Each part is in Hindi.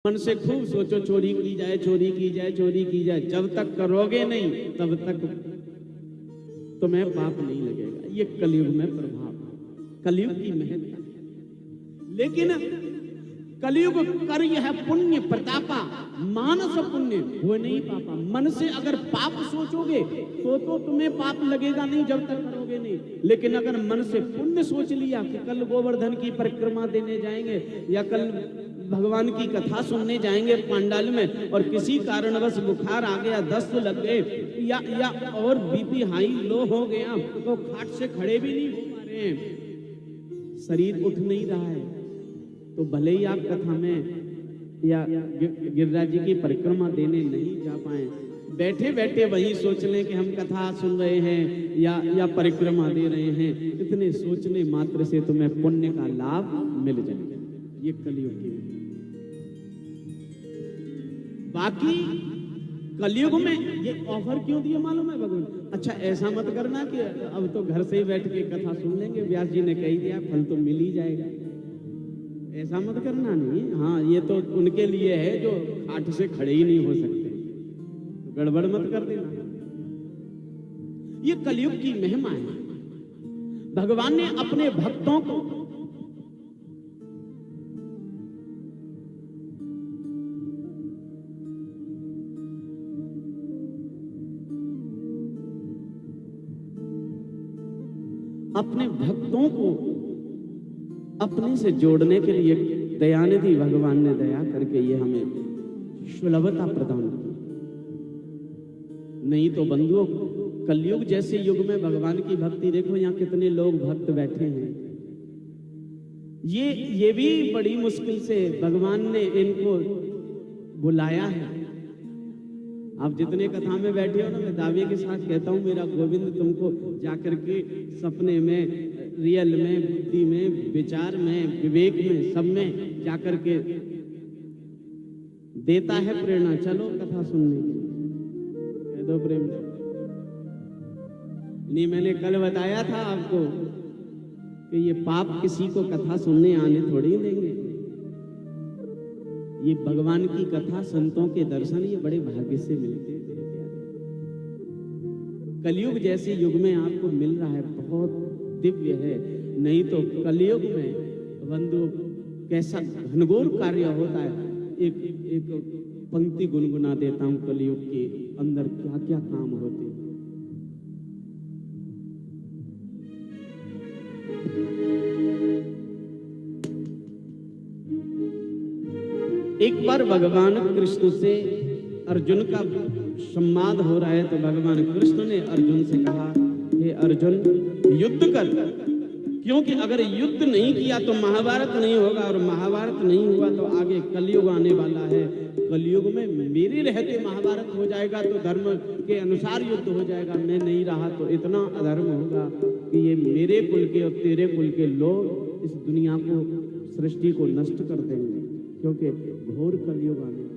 मन से खूब सोचो, चोरी की जाए, चोरी की जाए, चोरी की जाए। जब तक करोगे नहीं तब तक तुम्हें पाप नहीं लगेगा। ये कलयुग में प्रभाव, कलयुग की महत्ता। लेकिन कलयुग कर यह पुण्य प्रतापा, मानस पुण्य हो नहीं पापा। मन से अगर पाप सोचोगे तो तुम्हें पाप लगेगा नहीं जब तक करोगे नहीं। लेकिन अगर मन से पुण्य सोच लिया कि कल गोवर्धन की परिक्रमा देने जाएंगे या कल भगवान की कथा सुनने जाएंगे पंडाल में, और किसी कारणवश बुखार आ गया, दस्त लग गए या और बीपी हाई लो हो गया, तो खाट से खड़े भी नहीं हो पा रहे हैं, शरीर उठ नहीं रहा है, तो भले ही आप कथा में या गिरिराज जी की परिक्रमा देने नहीं जा पाए, बैठे बैठे वही सोच लें कि हम कथा सुन रहे हैं या परिक्रमा दे रहे हैं, इतने सोचने मात्र से तुम्हें पुण्य का लाभ मिल जाएगा। ये कलयुग की। बाकी कलयुग में ये ऑफर क्यों दिया मालूम है भगवान? अच्छा, ऐसा मत करना कि अब तो घर से ही बैठ के कथा सुन लेंगे, व्यास जी ने कह दिया, फल तो मिल ही जाएगा। ऐसा मत करना नहीं। हाँ, ये तो उनके लिए है जो खाट से खड़े ही नहीं हो सकते, तो गड़बड़ मत कर देना। ये कलयुग की महिमा है। भगवान ने अपने भक्तों को अपने से जोड़ने के लिए दयानिधि भगवान ने दया करके ये हमें सुलभता प्रदान की। नहीं तो बंधुओं, कलयुग जैसे युग में भगवान की भक्ति देखो, यहाँ कितने लोग भक्त बैठे हैं। ये भी बड़ी मुश्किल से भगवान ने इनको बुलाया है। आप जितने कथा में बैठे हो ना, मैं दावे के साथ कहता हूं, मेरा गोविंद तुमको जाकर के सपने में, रियल में, बुद्धि में, विचार में, विवेक में, सब में जाकर के देता है प्रेरणा। चलो कथा सुनने की, कह दो प्रेम से। नहीं, मैंने कल बताया था आपको कि ये पाप किसी को कथा सुनने आने थोड़ी देंगे। ये भगवान की कथा, संतों के दर्शन, ये बड़े भाग्य से मिलते हैं। कलयुग जैसे युग में आपको मिल रहा है, बहुत दिव्य है। नहीं तो कलयुग में बंधु कैसा घनघोर कार्य होता है। एक पंक्ति गुनगुना देता हूं, कलयुग के अंदर क्या क्या काम होते हैं। एक बार भगवान कृष्ण से अर्जुन का संवाद हो रहा है, तो भगवान कृष्ण ने अर्जुन से कहा, हे अर्जुन, युद्ध कर, क्योंकि अगर युद्ध नहीं किया तो महाभारत नहीं होगा, और महाभारत नहीं हुआ तो आगे कलयुग आने वाला है। कलयुग में मेरे रहते महाभारत हो जाएगा तो धर्म के अनुसार युद्ध हो जाएगा, मैं नहीं रहा तो इतना अधर्म होगा कि ये मेरे कुल के और तेरे कुल के लोग इस दुनिया को, सृष्टि को नष्ट कर देंगे, क्योंकि घोर कलयुग आने।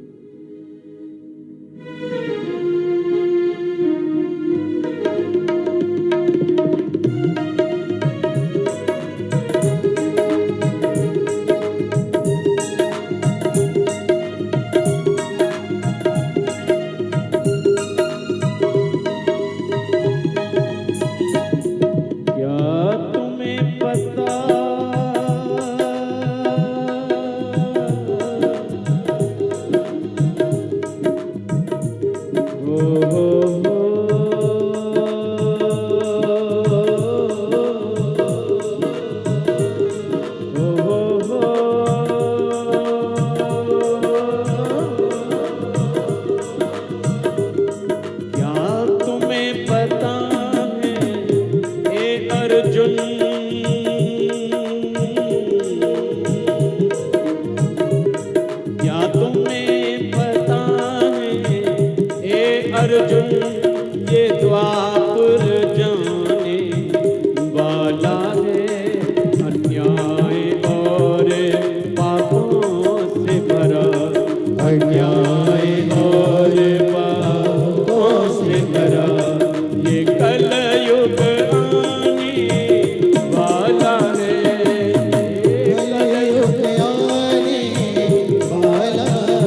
वाला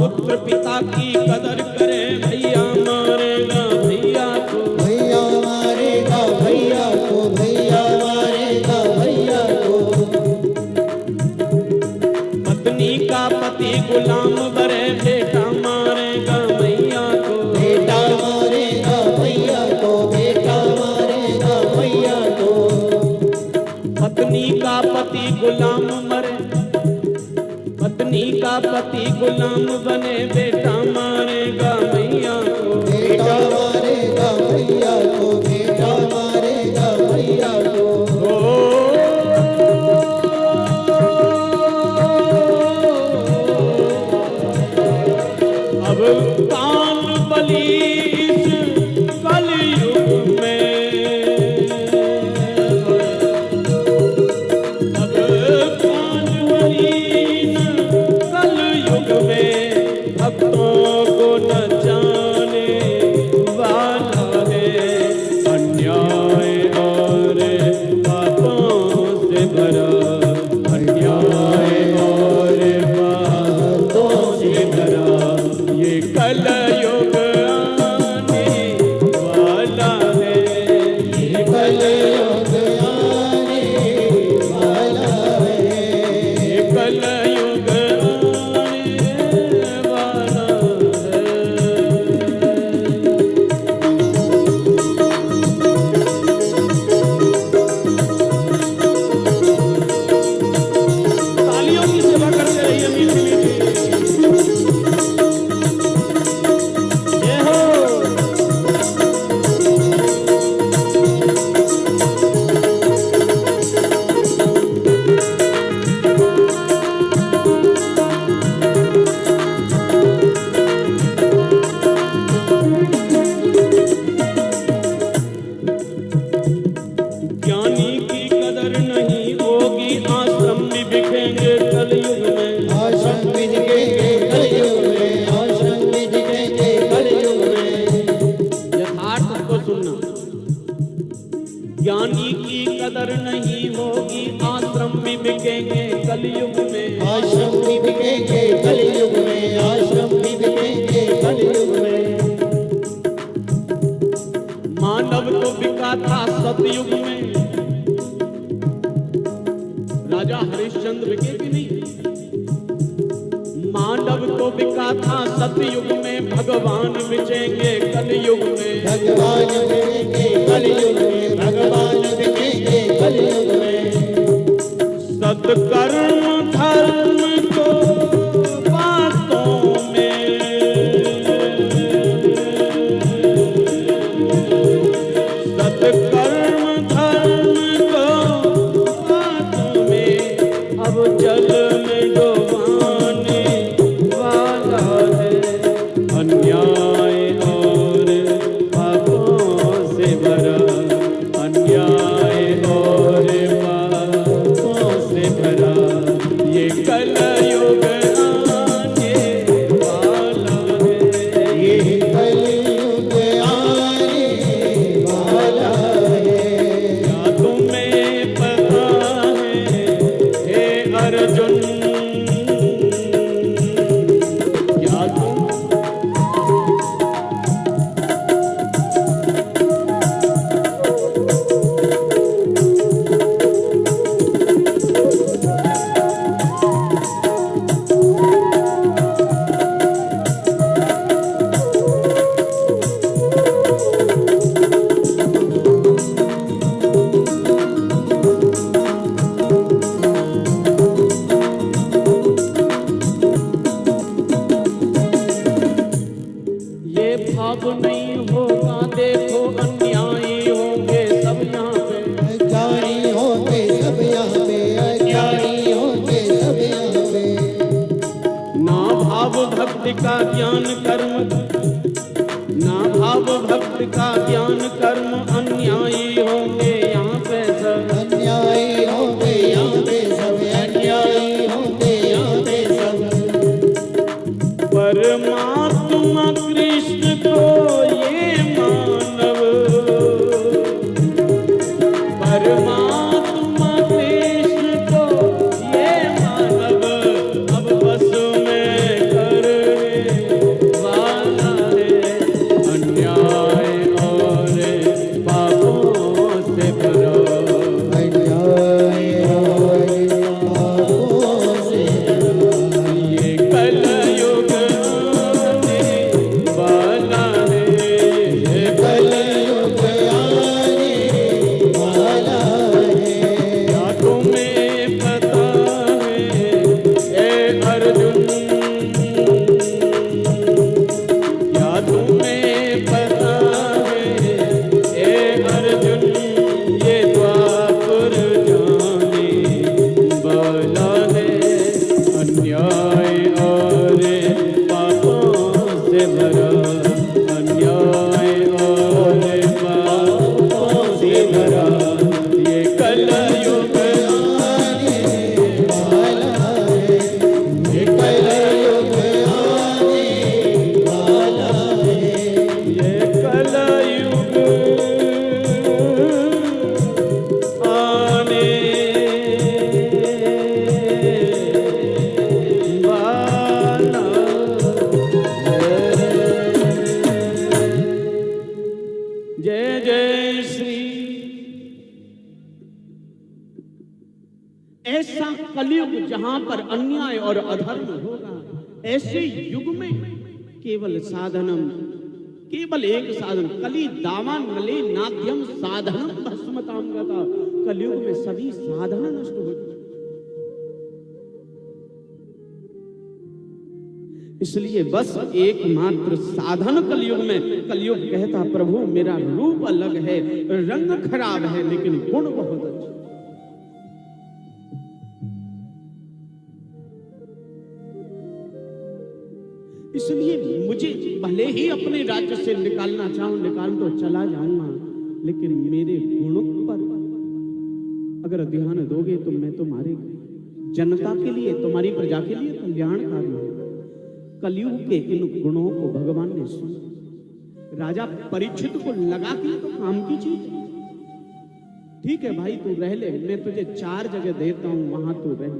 पुत्र पिता की कदर करे, भैया मारेगा भैया को, भैया मारेगा भैया को, भैया मारेगा भैया को। पत्नी का पति गुलाम बरे, बेटा मारेगा भैया को, बेटा मारेगा भैया को, बेटा मारेगा भैया को। पत्नी का पति गुलाम मरे, पत्नी का पति गुलाम बने, बेटा मारेगा भैया को, बेटा मारेगा भैया को, बेटा मारेगा भैया को। अब कान बलि इस कलयुग में, अब कान बलि कलयुग में भक्तों को न जाने वाला है। अन्याय और पापों से भरा, अन्याय और पापों से भरा ये कलयुग आने वाला है, ये कलयुग आने वाला है, ये कलयुग आने वाला है। तालियों की सेवा करते रहिए मीठी मीठी। जय हो। ज्ञानी की कदर नहीं होगी, आश्रम भी बिकेंगे कलयुग में, आश्रम बिकेंगे कलयुग में, आश्रम बिकेंगे कलयुग में। यथार्थ को सुनना। ज्ञानी की कदर नहीं होगी, आश्रम भी बिकेंगे कलयुग में, आश्रम बिकेंगे कलयुग में, आश्रम बिकेंगे कलयुग में। मानव तो बिका था सतयुग में, राजा हरिश्चंद्र बिके कि नहीं? मानव तो बिका था सतयुग में, भगवान बिचेंगे कलयुग में, भगवान बिकेंगे कलयुग में, भगवान बिकेंगे कलयुग में। सत्कर्म धर्म को बातों में, सत्कर्म धर्म को बातों में अब जल में डुबाने वाला है। अन्याय और पापों से भरा, अन्याय और पापों से भरा ये कलयुग आने वाला है, ये कलयुग आने वाला है। क्या तुम्हें पता है हे अर्जुन, क्या तुम ये भाव नहीं होगा, देखो अन्यायी होंगे सब यहाँ पे, अज्ञानी होंगे सब यहाँ पे, अज्ञानी होंगे सब यहाँ पे। ना भाव भक्ति का ज्ञान कर्म, ना भाव भक्ति का ज्ञान कर्म, अन्यायी होंगे यहाँ पे सब, अन्यायी होंगे यहाँ पे सब, अन्यायी होंगे यहाँ पे सब। परमात्मा कृष्ण को ये मानव, परमात्मा कृष्ण को ये मानव अब बस में कर जहां पर अन्याय और अधर्म होगा, ऐसे युग में केवल साधनम, केवल एक साधन, कली दावानले नाद्यम साधनम भस्मताम गता। कलयुग में सभी साधन नष्ट हो जाए। इसलिए बस एकमात्र साधन कलयुग में, कलयुग कहता प्रभु मेरा रूप अलग है, रंग खराब है, लेकिन गुण बहुत अच्छा। इसलिए मुझे भले ही अपने राज्य से निकालना चाहूं, निकाल तो चला जाऊंगा, लेकिन मेरे गुणों पर अगर ध्यान दोगे तो मैं तुम्हारे जनता के लिए, तुम्हारी प्रजा के लिए कल्याणकारी हूं। कलयुग के इन गुणों को भगवान ने सुना। राजा परीक्षित को लगा कि तो काम की चीज, ठीक है भाई तू रह ले, मैं तुझे 4 जगह देता हूं, वहां तू रह।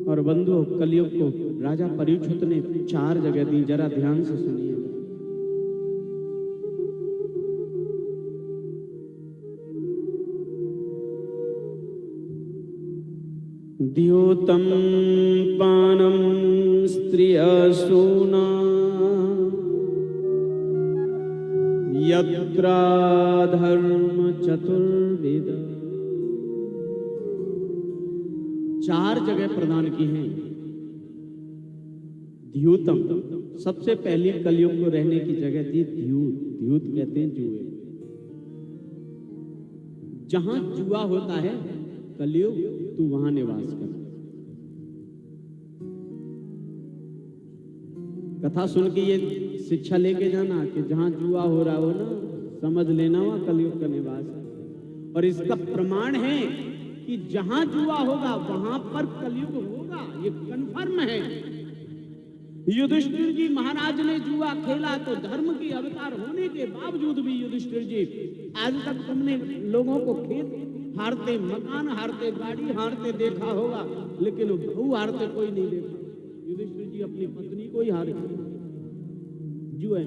और बंधुओं, कलयुग को राजा परीक्षित ने 4 जगह दी। जरा ध्यान से सुनिए। द्योतम पानम स्त्रियसूना यत्रा धर्म चतुर्वेद। 4 जगह प्रदान की हैं। द्यूतम, सबसे पहली कलयुग को रहने की जगह दी द्यूत। द्यूत कहते हैं जुए। जहां जुआ होता है कलयुग, तू वहां निवास कर। कथा सुन के ये शिक्षा लेके जाना कि जहां जुआ हो रहा हो ना, समझ लेना वहां कलयुग का निवास है। और इसका प्रमाण है कि जहां जुआ होगा वहां पर कलयुग होगा, ये कन्फर्म है। युधिष्ठिर जी महाराज ने जुआ खेला तो धर्म के अवतार होने के बावजूद भी युधिष्ठिर जी, आज तक तुमने लोगों को खेत हारते, मकान हारते, गाड़ी हारते देखा होगा, लेकिन बहू हारते कोई नहीं देखा। युधिष्ठिर जी अपनी पत्नी को ही हारे जुए।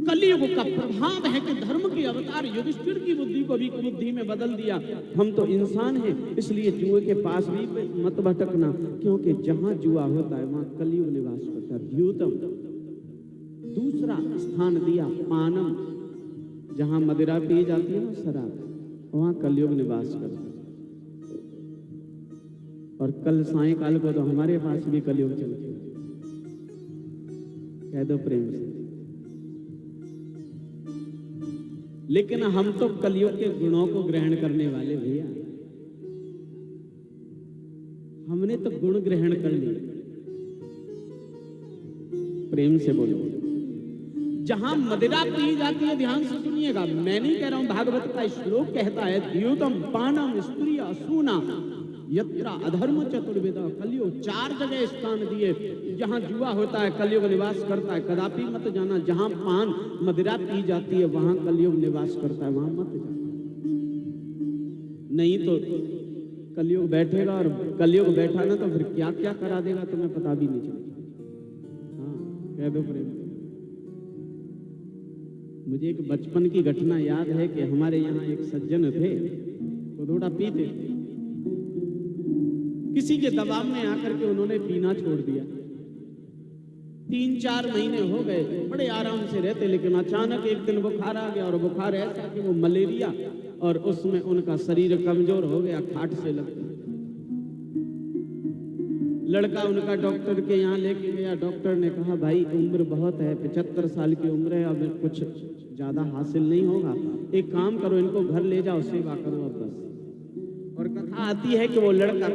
कलयुग का प्रभाव है कि धर्म के अवतार युधिष्ठिर की बुद्धि को भी कुबुद्धि में बदल दिया। हम तो इंसान हैं, इसलिए जुए के पास भी मत भटकना, क्योंकि जहां जुआ होता है वहां कलयुग निवास करता है। द्यूतम। दूसरा स्थान दिया पानम, जहां मदिरा पी जाती है ना, शराब, वहां कलयुग निवास करता है। और कल सायंकाल को तो हमारे पास भी कलयुग चलती है, कह दो प्रेम से। लेकिन हम तो कलयुग के गुणों को ग्रहण करने वाले भैया, हमने तो गुण ग्रहण कर लिए। प्रेम से बोलो। जहां मदिरा पी जाती है, ध्यान से सुनिएगा, मैं नहीं कह रहा हूं, भागवत का श्लोक कहता है द्यूतम पानम स्त्री असूना यत्रा अधर्म चतुर्वेद। कलयुग 4 जगह स्थान दिए। जहां जुआ होता है कलयुग निवास करता है, कदापि मत जाना। जहां पान मदिरा पी जाती है वहां कलयुग निवास करता है, वहां मत जाना। नहीं तो कलयुग बैठेगा, और कलयुग बैठा ना तो फिर क्या क्या करा देगा तुम्हें पता भी नहीं चलेगा। हाँ, कह दो प्रेम। मुझे एक बचपन की घटना याद है कि हमारे यहाँ एक सज्जन थे, वो थोड़ा पीते, किसी के दबाव में आकर के उन्होंने पीना छोड़ दिया। 3-4 महीने हो गए, बड़े आराम से रहते, लेकिन अचानक एक दिन बुखार आ गया, और बुखार ऐसा कि वो मलेरिया, और उसमें उनका शरीर कमजोर हो गया, खाट से लग गया। लड़का उनका डॉक्टर के यहाँ लेके गया। डॉक्टर ने कहा भाई उम्र बहुत है, 75 साल की उम्र है, अब कुछ ज्यादा हासिल नहीं होगा, एक काम करो, इनको घर ले जाओ, सेवा करो अब बस। और कथा आती है कि वो लड़का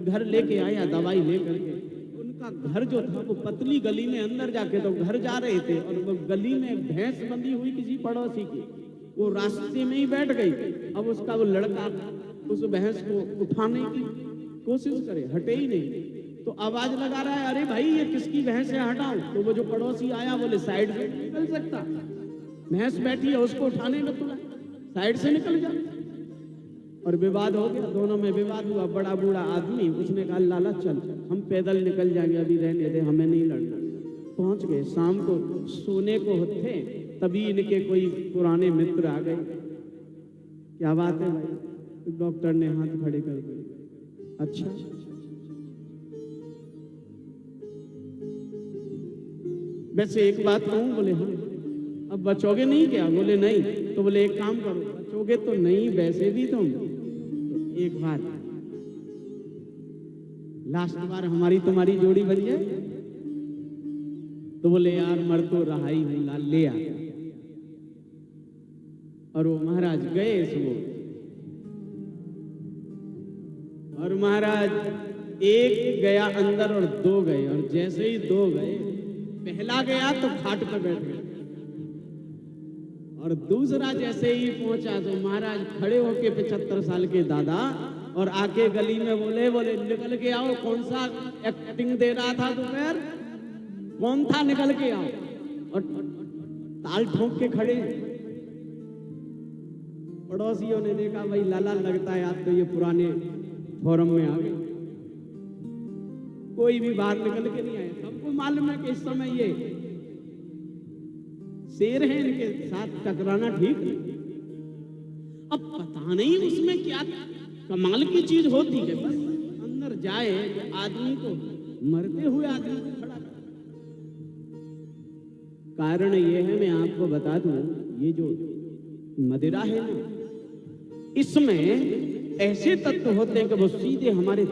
घर लेके आया दवाई लेकर के। उनका घर जो था वो पतली गली में, अंदर जाके तो घर जा रहे थे, और वो गली में भैंस बंधी हुई किसी पड़ोसी की, वो रास्ते में ही बैठ गई। अब उसका वो लड़का उस भैंस को उठाने की कोशिश करे, हटे ही नहीं, तो आवाज लगा रहा है, अरे भाई ये किसकी भैंस है, हटाओ। तो वो जो पड़ोसी आया बोले साइड से निकल सकता, भैंस बैठी है उसको उठाने में तुला, साइड से निकल जा। और विवाद हो गया, दोनों में विवाद हुआ। बड़ा बूढ़ा आदमी, उसने कहा लाला चल हम पैदल निकल जाएंगे, अभी रहने दे, हमें नहीं लड़ना। पहुंच गए, शाम को सोने को थे, तभी इनके कोई पुराने मित्र आ गए। क्या बात है भाई? तो डॉक्टर ने हाथ खड़े कर दिए। अच्छा, वैसे एक बात कहूं? बोले हाँ। अब बचोगे नहीं क्या? बोले नहीं। तो बोले एक काम करो, बचोगे तो नहीं वैसे भी तुम, तो एक बार लास्ट बार हमारी तुम्हारी जोड़ी बन जाए। तो बोले यार मर तो रहा ही हूं, लाल ले आ। और वो महाराज गए सुबह, और महाराज एक गया अंदर और दो गए, और जैसे ही दो गए, पहला गया तो खाट पर बैठ गया, और दूसरा जैसे ही पहुंचा तो महाराज खड़े होके 75 साल के दादा और आके गली में बोले निकल के आओ, कौन सा एक्टिंग दे रहा था दोपहर, कौन था, निकल के आओ। और ताल ठोक के खड़े। पड़ोसियों ने देखा भाई लाला लगता है आप तो ये पुराने फोरम में आ गए। कोई भी बाहर निकल के नहीं आया। सबको मालूम है कि इस समय ये शेर है, इनके साथ टकराना ठीक नहीं। अब पता नहीं उसमें क्या कमाल की चीज होती है, बस अंदर जाए तो आदमी को, मरते हुए आदमी को खड़ा कर। कारण ये है, मैं आपको बता दूं, ये जो मदिरा है ना, इसमें ऐसे तत्व होते हैं कि वो सीधे हमारे